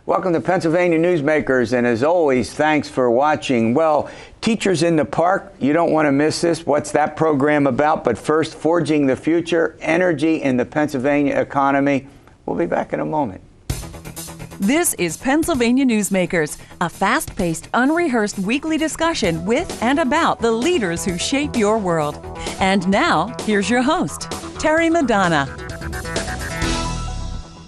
Welcome to Pennsylvania Newsmakers, and as always, thanks for watching. Well, Teachers in the Park, you don't want to miss this. What's that program about? But first, Forging the Future, Energy in the Pennsylvania Economy. We'll be back in a moment. This is Pennsylvania Newsmakers, a fast-paced, unrehearsed weekly discussion with and about the leaders who shape your world. And now, here's your host, Terry Madonna.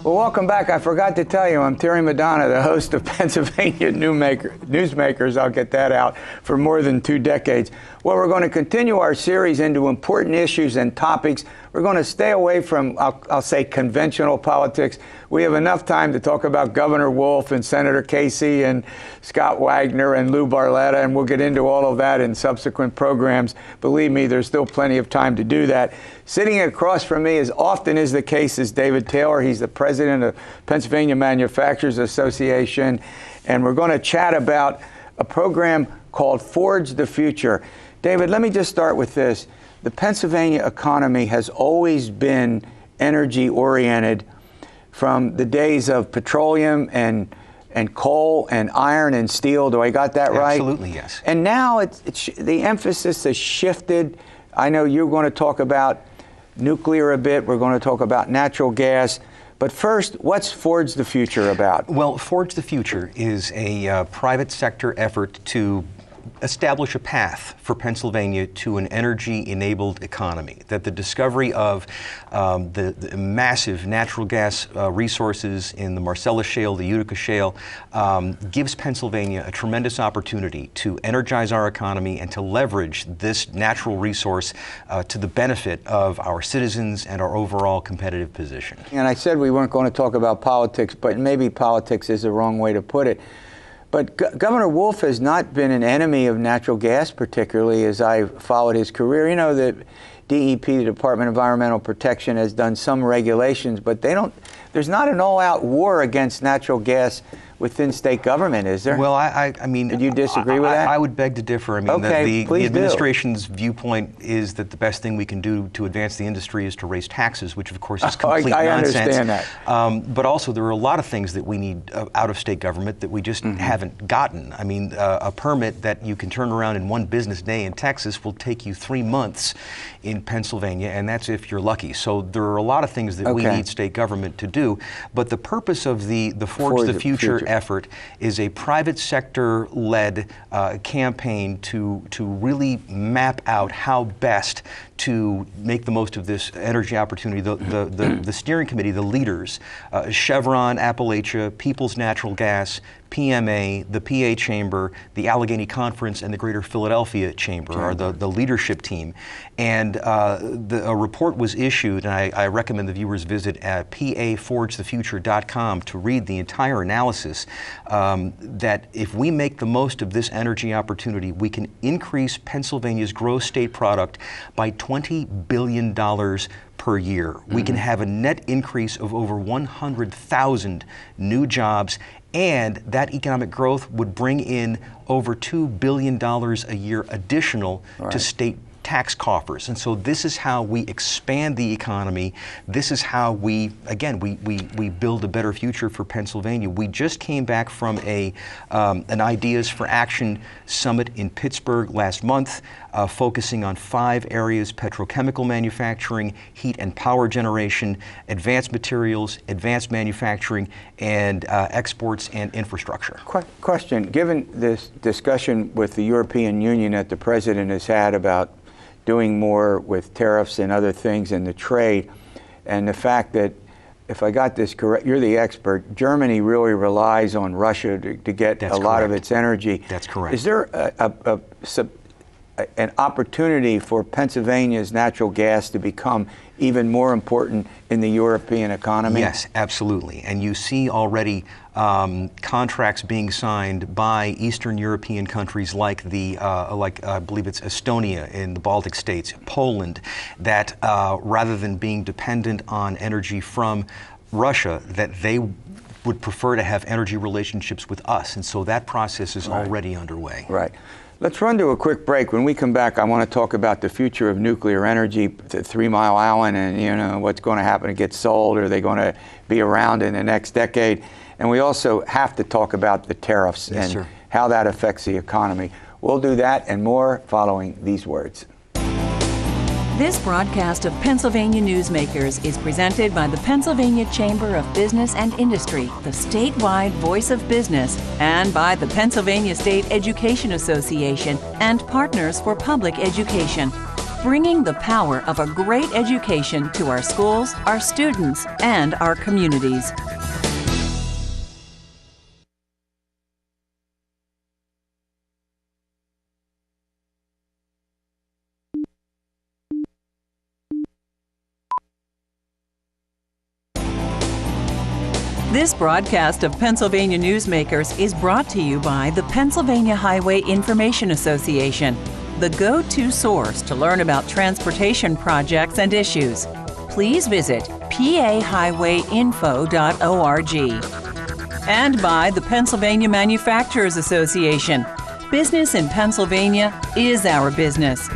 Well, welcome back. I forgot to tell you, I'm Terry Madonna, the host of Pennsylvania Newsmakers. I'll get that out for more than 2 decades. Well, we're going to continue our series into important issues and topics. We're going to stay away from, I'll say, conventional politics. We have enough time to talk about Governor Wolf and Senator Casey and Scott Wagner and Lou Barletta, and we'll get into all of that in subsequent programs. Believe me, there's still plenty of time to do that. Sitting across from me, as often is the case, is David Taylor. He's the president of Pennsylvania Manufacturers Association, and we're going to chat about a program called Forge the Future. David, let me just start with this. The Pennsylvania economy has always been energy-oriented from the days of petroleum and coal and iron and steel. Do I got that right? Absolutely, yes. And now the emphasis has shifted. I know you're going to talk about nuclear a bit. We're going to talk about natural gas. But first, what's Forge the Future about? Well, Forge the Future is a private sector effort to establish a path for Pennsylvania to an energy-enabled economy, that the discovery of the massive natural gas resources in the Marcellus Shale, the Utica Shale, gives Pennsylvania a tremendous opportunity to energize our economy and to leverage this natural resource to the benefit of our citizens and our overall competitive position. And I said we weren't going to talk about politics, but maybe politics is the wrong way to put it. But Governor Wolf has not been an enemy of natural gas, particularly as I've followed his career. You know, the DEP, the Department of Environmental Protection, has done some regulations, but there's not an all-out war against natural gas within state government, is there? Well, I mean, do you disagree with that? I would beg to differ. I mean, okay, the administration's viewpoint is that the best thing we can do to advance the industry is to raise taxes, which of course is complete nonsense. I understand that. But also there are a lot of things that we need out of state government that we just haven't gotten. I mean, a permit that you can turn around in one business day in Texas will take you 3 months in Pennsylvania, and that's if you're lucky. So there are a lot of things that we need state government to do. But the purpose of the Forge the Future effort is a private sector-led campaign to really map out how best to make the most of this energy opportunity. The steering committee, the leaders, Chevron, Appalachia, Peoples Natural Gas, PMA, the PA Chamber, the Allegheny Conference, and the Greater Philadelphia Chamber are the leadership team. And a report was issued, and I recommend the viewers visit at paforgethefuture.com to read the entire analysis, that if we make the most of this energy opportunity, we can increase Pennsylvania's gross state product by $20 billion per year. We can have a net increase of over 100,000 new jobs, and that economic growth would bring in over $2 billion a year additional to state tax coffers. And so this is how we expand the economy. This is how we build a better future for Pennsylvania. We just came back from an Ideas for Action summit in Pittsburgh last month, focusing on 5 areas: petrochemical manufacturing, heat and power generation, advanced materials, advanced manufacturing, and exports and infrastructure. Question, given this discussion with the European Union that the President has had about doing more with tariffs and other things in the trade, and the fact that, if I got this correct, you're the expert, Germany really relies on Russia to get a lot of its energy. That's correct. Is there an opportunity for Pennsylvania's natural gas to become even more important in the European economy? Yes, absolutely. And you see already contracts being signed by Eastern European countries like I believe it's Estonia in the Baltic states, Poland, that rather than being dependent on energy from Russia, that they would prefer to have energy relationships with us. And so that process is already underway. Right. Let's run to a quick break. When we come back, I want to talk about the future of nuclear energy, the 3 Mile Island, and what's going to happen to get sold. Are they going to be around in the next decade? And we also have to talk about the tariffs and how that affects the economy. We'll do that and more following these words. This broadcast of Pennsylvania Newsmakers is presented by the Pennsylvania Chamber of Business and Industry, the statewide voice of business, and by the Pennsylvania State Education Association and Partners for Public Education, bringing the power of a great education to our schools, our students, and our communities. This broadcast of Pennsylvania Newsmakers is brought to you by the Pennsylvania Highway Information Association, the go-to source to learn about transportation projects and issues. Please visit pahighwayinfo.org. And by the Pennsylvania Manufacturers Association. Business in Pennsylvania is our business.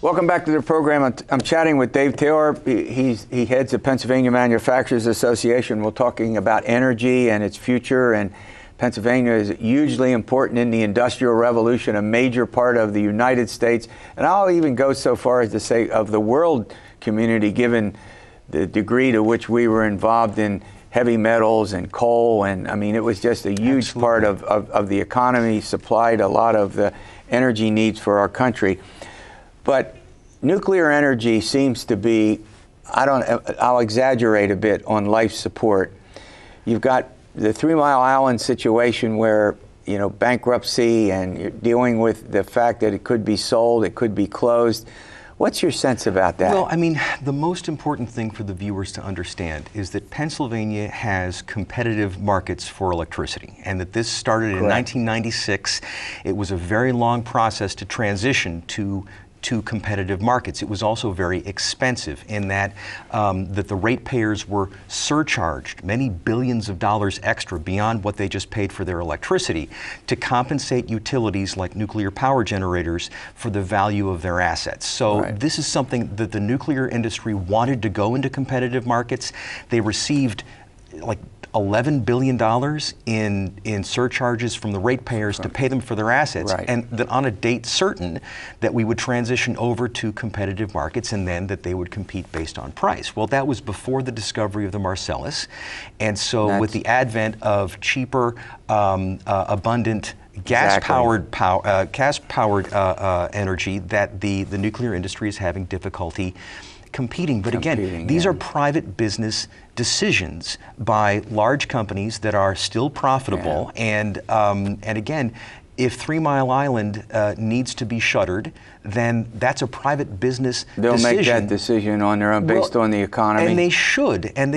Welcome back to the program. I'm chatting with Dave Taylor. He heads the Pennsylvania Manufacturers Association. We're talking about energy and its future, and Pennsylvania is hugely important in the Industrial Revolution, a major part of the United States, and I'll even go so far as to say of the world community, given the degree to which we were involved in heavy metals and coal, and I mean, it was just a huge part of the economy, supplied a lot of the energy needs for our country. But nuclear energy seems to be, I'll exaggerate a bit on life support. You've got the 3 Mile Island situation where, you know, bankruptcy, and you're dealing with the fact that it could be sold, it could be closed. What's your sense about that? Well, I mean, the most important thing for the viewers to understand is that Pennsylvania has competitive markets for electricity, and that this started in 1996. It was a very long process to transition to competitive markets. It was also very expensive in that that the ratepayers were surcharged many billions of dollars extra beyond what they just paid for their electricity to compensate utilities like nuclear power generators for the value of their assets. So this is something that the nuclear industry wanted to go into competitive markets. They received like $11 billion in surcharges from the ratepayers to pay them for their assets, and that on a date certain that we would transition over to competitive markets, and then that they would compete based on price. Well, that was before the discovery of the Marcellus, and so with the advent of cheaper, abundant gas-powered energy, that the nuclear industry is having difficulty competing. But again, these are private business decisions by large companies that are still profitable. And again, if 3 Mile Island needs to be shuttered, then that's a private business decision. They'll make that decision on their own based on the economy. And they should. And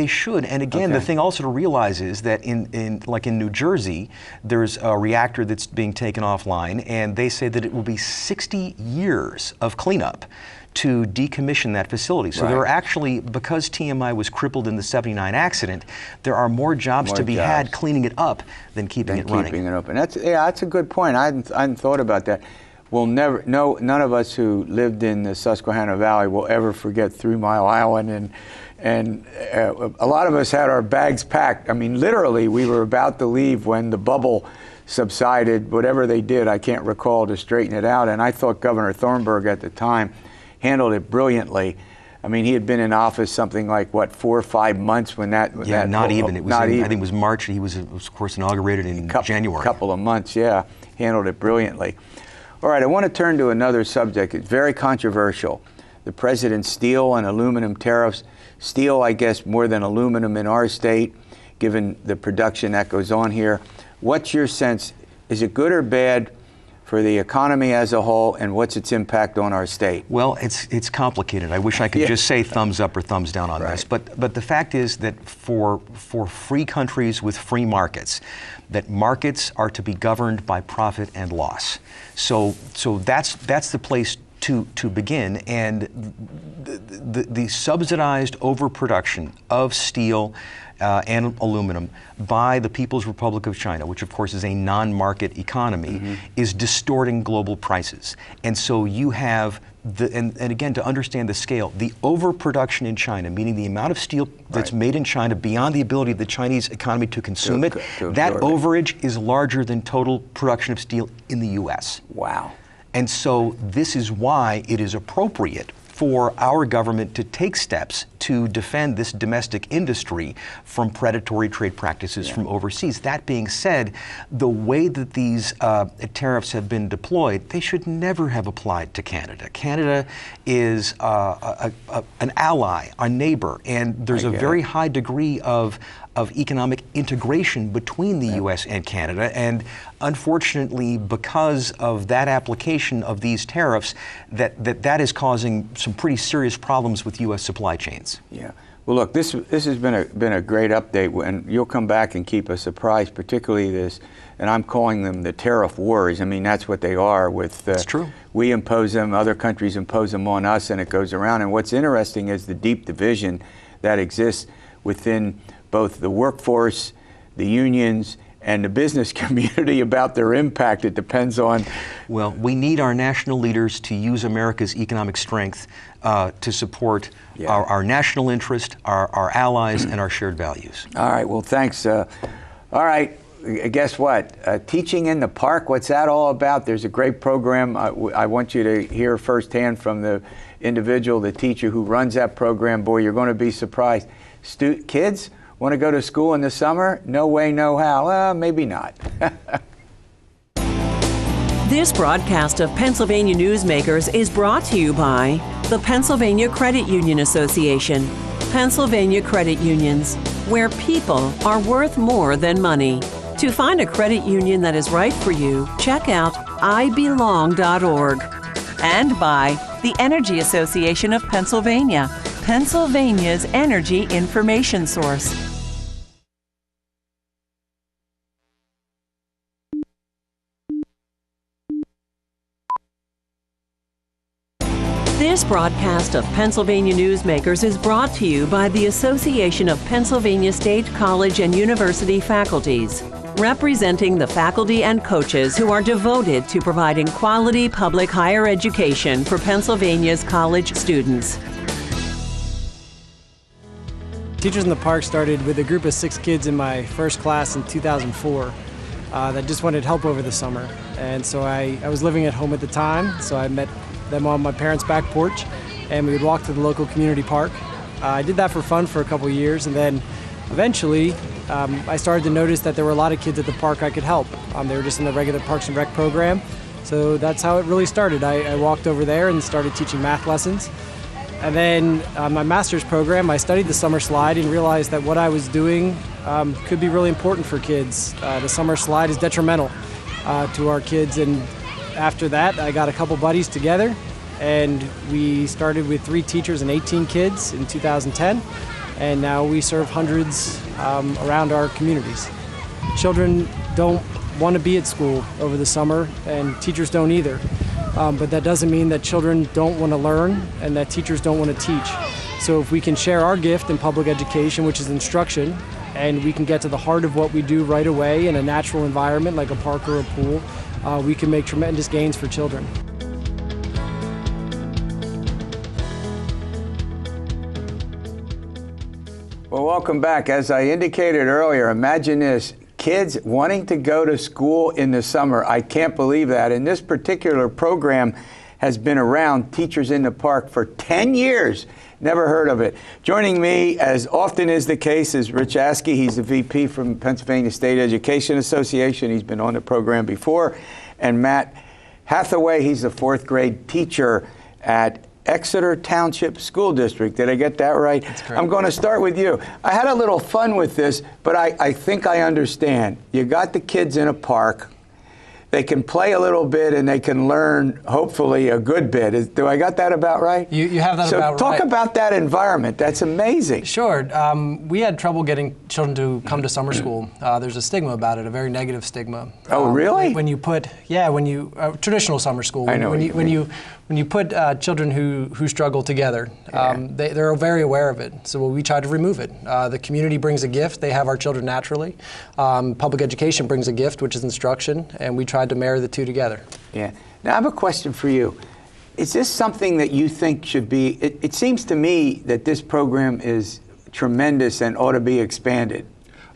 again, the thing also to realize is that in New Jersey, there's a reactor that's being taken offline, and they say that it will be 60 years of cleanup to decommission that facility. So there are actually, because TMI was crippled in the '79 accident, there are more jobs to be had cleaning it up than keeping it running. Keeping it open. That's a good point. I hadn't thought about that. We'll never, none of us who lived in the Susquehanna Valley will ever forget 3 Mile Island, and a lot of us had our bags packed. I mean, literally, we were about to leave when the bubble subsided. Whatever they did, I can't recall, to straighten it out. And I thought Governor Thornburg at the time handled it brilliantly. I mean, he had been in office something like, what, 4 or 5 months when that... Yeah, not even. It was I think it was March. He was, of course, inaugurated in January. A couple of months, yeah. Handled it brilliantly. All right, I want to turn to another subject. It's very controversial. The president's steel and aluminum tariffs. Steel, I guess, more than aluminum in our state, given the production that goes on here. What's your sense? Is it good or bad for the economy as a whole, and what's its impact on our state? Well, it's complicated. I wish I could just say thumbs up or thumbs down on this, but the fact is that for free countries with free markets, that markets are to be governed by profit and loss. So that's the place to begin, and the subsidized overproduction of steel and aluminum by the People's Republic of China, which of course is a non-market economy, is distorting global prices. And so you have and again, to understand the scale, the overproduction in China, meaning the amount of steel that's made in China beyond the ability of the Chinese economy to consume it, that overage is larger than total production of steel in the U.S. Wow. And so this is why it is appropriate for our government to take steps to defend this domestic industry from predatory trade practices from overseas. That being said, the way that these tariffs have been deployed, they should never have applied to Canada. Canada is an ally, a neighbor, and there's a very high degree of economic integration between the U.S. and Canada. And unfortunately, because of that application of these tariffs, that is causing some pretty serious problems with U.S. supply chains. Yeah. Well, look, this has been a great update, and you'll come back and keep us apprised, particularly this, and I'm calling them the tariff wars. I mean, that's what they are. It's true. We impose them, other countries impose them on us, and it goes around. And what's interesting is the deep division that exists within both the workforce, the unions, and the business community about their impact. It depends on... Well, we need our national leaders to use America's economic strength to support our national interest, our allies, and our shared values. All right, well, thanks. All right, guess what? Teaching in the Park, what's that all about? There's a great program. I want you to hear firsthand from the individual, the teacher who runs that program. Boy, you're going to be surprised. Kids want to go to school in the summer? No way, no how. Well, maybe not. This broadcast of Pennsylvania Newsmakers is brought to you by the Pennsylvania Credit Union Association. Pennsylvania Credit Unions, where people are worth more than money. To find a credit union that is right for you, check out ibelong.org. And by the Energy Association of Pennsylvania, Pennsylvania's energy information source. This broadcast of Pennsylvania Newsmakers is brought to you by the Association of Pennsylvania State College and University Faculties, representing the faculty and coaches who are devoted to providing quality public higher education for Pennsylvania's college students. Teachers in the Park started with a group of 6 kids in my first class in 2004 that just wanted help over the summer. And so I was living at home at the time, so I met them on my parents' back porch, and we would walk to the local community park. I did that for fun for a couple years, and then eventually I started to notice that there were a lot of kids at the park I could help. They were just in the regular Parks and Rec program, so that's how it really started. I walked over there and started teaching math lessons. And then my master's program, I studied the summer slide and realized that what I was doing could be really important for kids. The summer slide is detrimental to our kids, and after that, I got a couple buddies together, and we started with 3 teachers and 18 kids in 2010, and now we serve hundreds around our communities. Children don't want to be at school over the summer, and teachers don't either. But that doesn't mean that children don't want to learn and that teachers don't want to teach. So if we can share our gift in public education, which is instruction, and we can get to the heart of what we do right away in a natural environment like a park or a pool, we can make tremendous gains for children. Well, welcome back. As I indicated earlier, imagine this. Kids wanting to go to school in the summer. I can't believe that. And this particular program has been around, Teachers in the Park, for 10 years. Never heard of it. Joining me, as often is the case, is Rich Askey. He's the VP from Pennsylvania State Education Association. He's been on the program before. And Matt Hathaway, he's the 4th grade teacher at Exeter Township School District. Did I get that right? That's correct. I'm going to start with you. I had a little fun with this, but I think I understand. You got the kids in a park. they can play a little bit and they can learn, hopefully, a good bit. Do I got that about right? You have that about right. So talk about that environment. That's amazing. Sure. We had trouble getting children to come to summer school. There's a stigma about it, a very negative stigma. Oh, really? When you put, traditional summer school. I know When you put children who struggle together, they're very aware of it. So we try to remove it. The community brings a gift. They have our children naturally. Public education brings a gift, which is instruction, and we tried to marry the two together. Yeah. Now I have a question for you. Is this something that you think should be? It seems to me that this program is tremendous and ought to be expanded.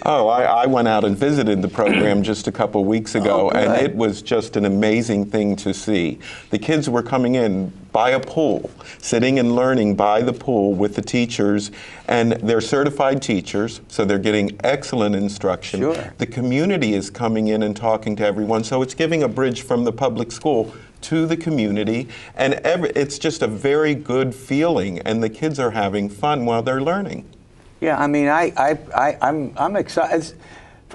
Oh, I went out and visited the program just a couple weeks ago, and it was just an amazing thing to see. The kids were coming in by a pool, sitting and learning by the pool with the teachers, and they're certified teachers, so they're getting excellent instruction. Sure. The community is coming in and talking to everyone, so it's giving a bridge from the public school to the community, and it's just a very good feeling, and the kids are having fun while they're learning. Yeah, I mean, I'm excited.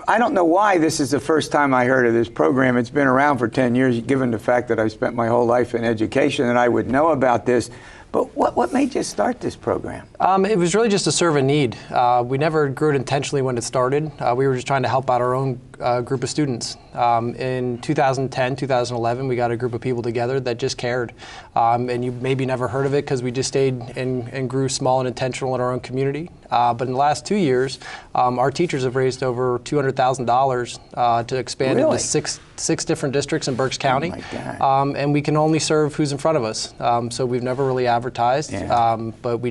I don't know why this is the first time I heard of this program. It's been around for 10 years, given the fact that I've spent my whole life in education, and I would know about this. But what made you start this program? It was really just to serve a need. We never grew it intentionally when it started. We were just trying to help out our own group of students. In 2010, 2011, we got a group of people together that just cared. And you maybe never heard of it because we just stayed and grew small and intentional in our own community. But in the last 2 years, our teachers have raised over $200,000 to expand into six different districts in Berks County. Oh my God. And we can only serve who's in front of us. So we've never really advertised, but we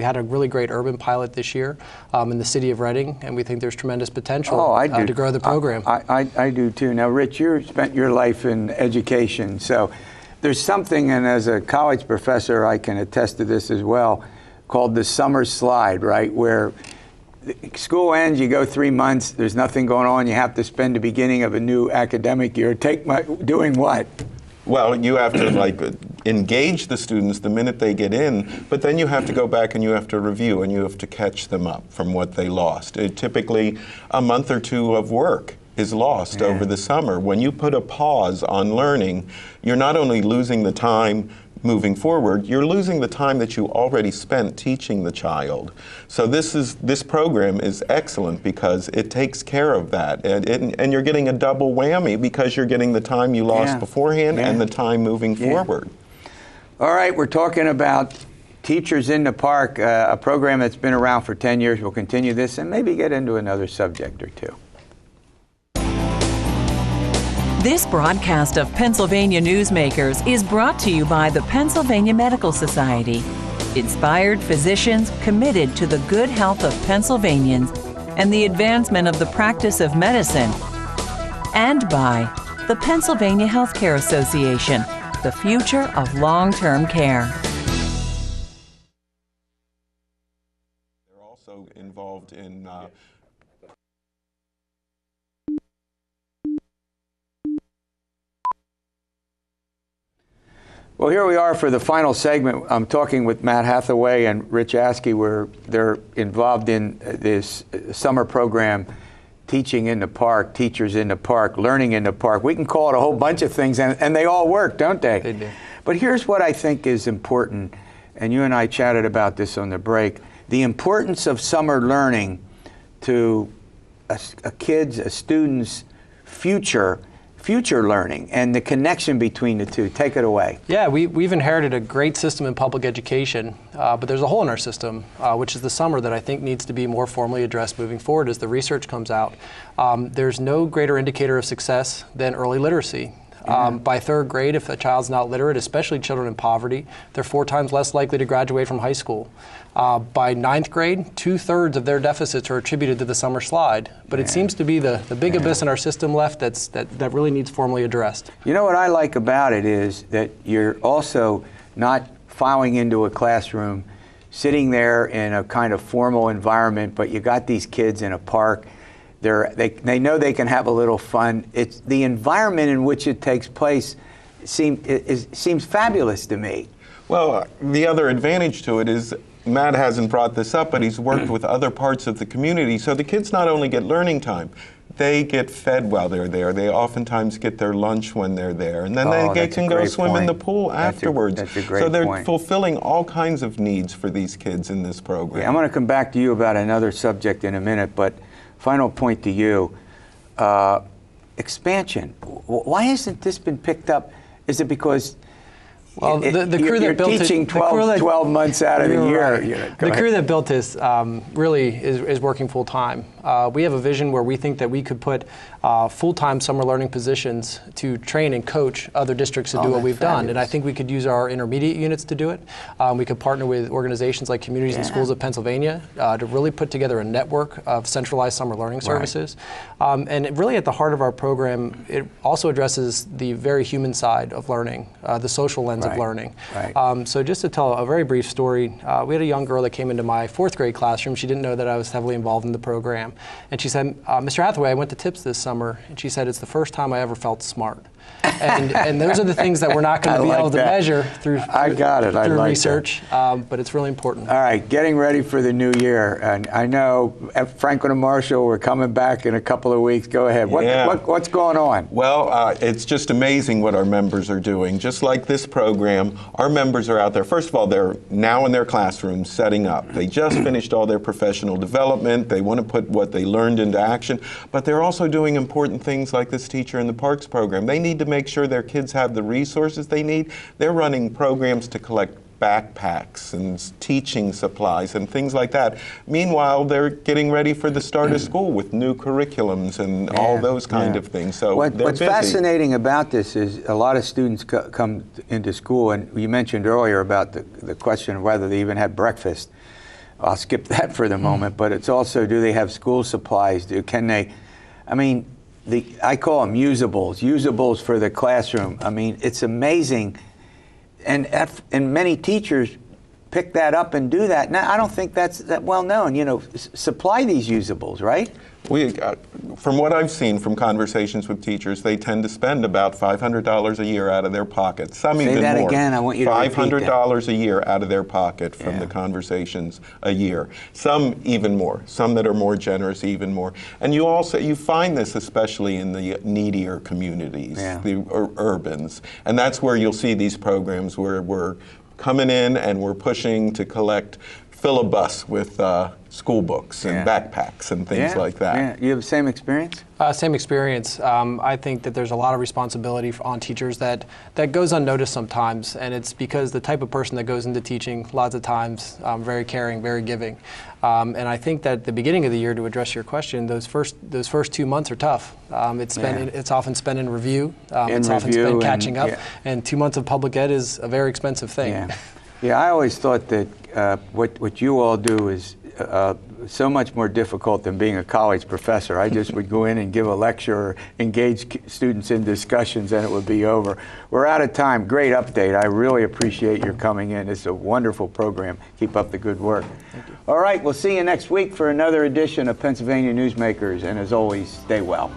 had a really great urban pilot this year in the city of Reading, and we think there's tremendous potential to grow the program. I do too. Now, Rich, you spent your life in education, so there's something, and as a college professor, I can attest to this as well, called the summer slide, right? Where school ends, you go 3 months, there's nothing going on, you have to spend the beginning of a new academic year. Doing what? Well, you have to engage the students the minute they get in, but then you have to go back and you have to review and you have to catch them up from what they lost. Typically, a month or two of work is lost over the summer. When you put a pause on learning, you're not only losing the time moving forward, you're losing the time that you already spent teaching the child. So this program is excellent because it takes care of that, and you're getting a double whammy because you're getting the time you lost beforehand and the time moving forward. All right, we're talking about Teachers in the Park, a program that's been around for 10 years. We'll continue this and maybe get into another subject or two. This broadcast of Pennsylvania Newsmakers is brought to you by the Pennsylvania Medical Society. Inspired physicians committed to the good health of Pennsylvanians and the advancement of the practice of medicine. And by the Pennsylvania Healthcare Association, the future of long-term care. They're also involved in Well, here we are for the final segment. I'm talking with Matt Hathaway and Rich Askey, where they're involved in this summer program, Teaching in the Park, Teachers in the Park, Learning in the Park. We can call it a whole bunch of things, and they all work, don't they? They do. But here's what I think is important, and you and I chatted about this on the break, the importance of summer learning to a student's future learning and the connection between the two. Take it away. Yeah, we've inherited a great system in public education, but there's a hole in our system, which is the summer, that I think needs to be more formally addressed moving forward as the research comes out. There's no greater indicator of success than early literacy. By third grade, if a child's not literate, especially children in poverty, they're 4 times less likely to graduate from high school. By 9th grade, 2/3 of their deficits are attributed to the summer slide. But it seems to be the big abyss in our system left that really needs formally addressed. You know what I like about it is that you're also not filing into a classroom, sitting there in a kind of formal environment, but you got these kids in a park. They know they can have a little fun. It's the environment in which it takes place seems fabulous to me. Well, the other advantage to it is Matt hasn't brought this up, but he's worked with other parts of the community. So the kids not only get learning time, they get fed while they're there. They oftentimes get their lunch when they're there, and then they can go swim in the pool afterwards. That's a great so they're point. fulfilling all kinds of needs for these kids in this program. Yeah, I'm going to come back to you about another subject in a minute, but final point to you. Expansion. Why hasn't this been picked up? Is it because well, the crew you're that built teaching it, 12 months out of the year? Right. The crew that built this really is working full time. We have a vision where we think that we could put full-time summer learning positions to train and coach other districts to do what we've done. And I think we could use our intermediate units to do it. We could partner with organizations like Communities and Schools of Pennsylvania to really put together a network of centralized summer learning services. And really at the heart of our program, it also addresses the very human side of learning, the social lens of learning. So just to tell a very brief story, we had a young girl that came into my 4th grade classroom. She didn't know that I was heavily involved in the program. And she said, Mr. Hathaway, I went to TIPS this summer, and she said, it's the first time I ever felt smart. And those are the things that we're not going to be able to measure through research, but it's really important. All right, getting ready for the new year. And I know at Franklin and Marshall, we're coming back in a couple of weeks. Go ahead. What's going on? Well, it's just amazing what our members are doing. Just like this program, our members are out there. First of all, they're now in their classrooms setting up. They just finished all their professional development. They want to put what they learned into action, but they're also doing important things like this Teacher in the Parks program. They need to make sure their kids have the resources they need. They're running programs to collect backpacks and teaching supplies and things like that. Meanwhile, they're getting ready for the start of school with new curriculums and all those kind of things. So what's fascinating about this is a lot of students come into school, and you mentioned earlier about the question of whether they even had breakfast. I'll skip that for the moment, but it's also, do they have school supplies? Can they, I mean, I call them usables for the classroom. I mean, it's amazing. And many teachers pick that up and do that. Now, I don't think that's that well known. You know, supply these usables, right? From what I've seen from conversations with teachers, they tend to spend about $500 a year out of their pocket. Some even more. Say that again. I want you to repeat that. $500 a year out of their pocket from the conversations a year. Some even more. Some that are more generous, even more. And you find this especially in the needier communities, the urbans, and that's where you'll see these programs where we're coming in and we're pushing to fill a bus with school books and backpacks and things like that. Yeah. You have the same experience? Same experience. I think that there's a lot of responsibility on teachers that goes unnoticed sometimes, and it's because the type of person that goes into teaching, lots of times, very caring, very giving. And I think that at the beginning of the year, to address your question, those first 2 months are tough. It's often spent in review. It's often spent catching up, and 2 months of public ed is a very expensive thing. Yeah, I always thought that what you all do is so much more difficult than being a college professor. I just would go in and give a lecture or engage students in discussions and it would be over. We're out of time. Great update. I really appreciate your coming in. It's a wonderful program. Keep up the good work. Thank you. All right, we'll see you next week for another edition of Pennsylvania Newsmakers, and as always, stay well.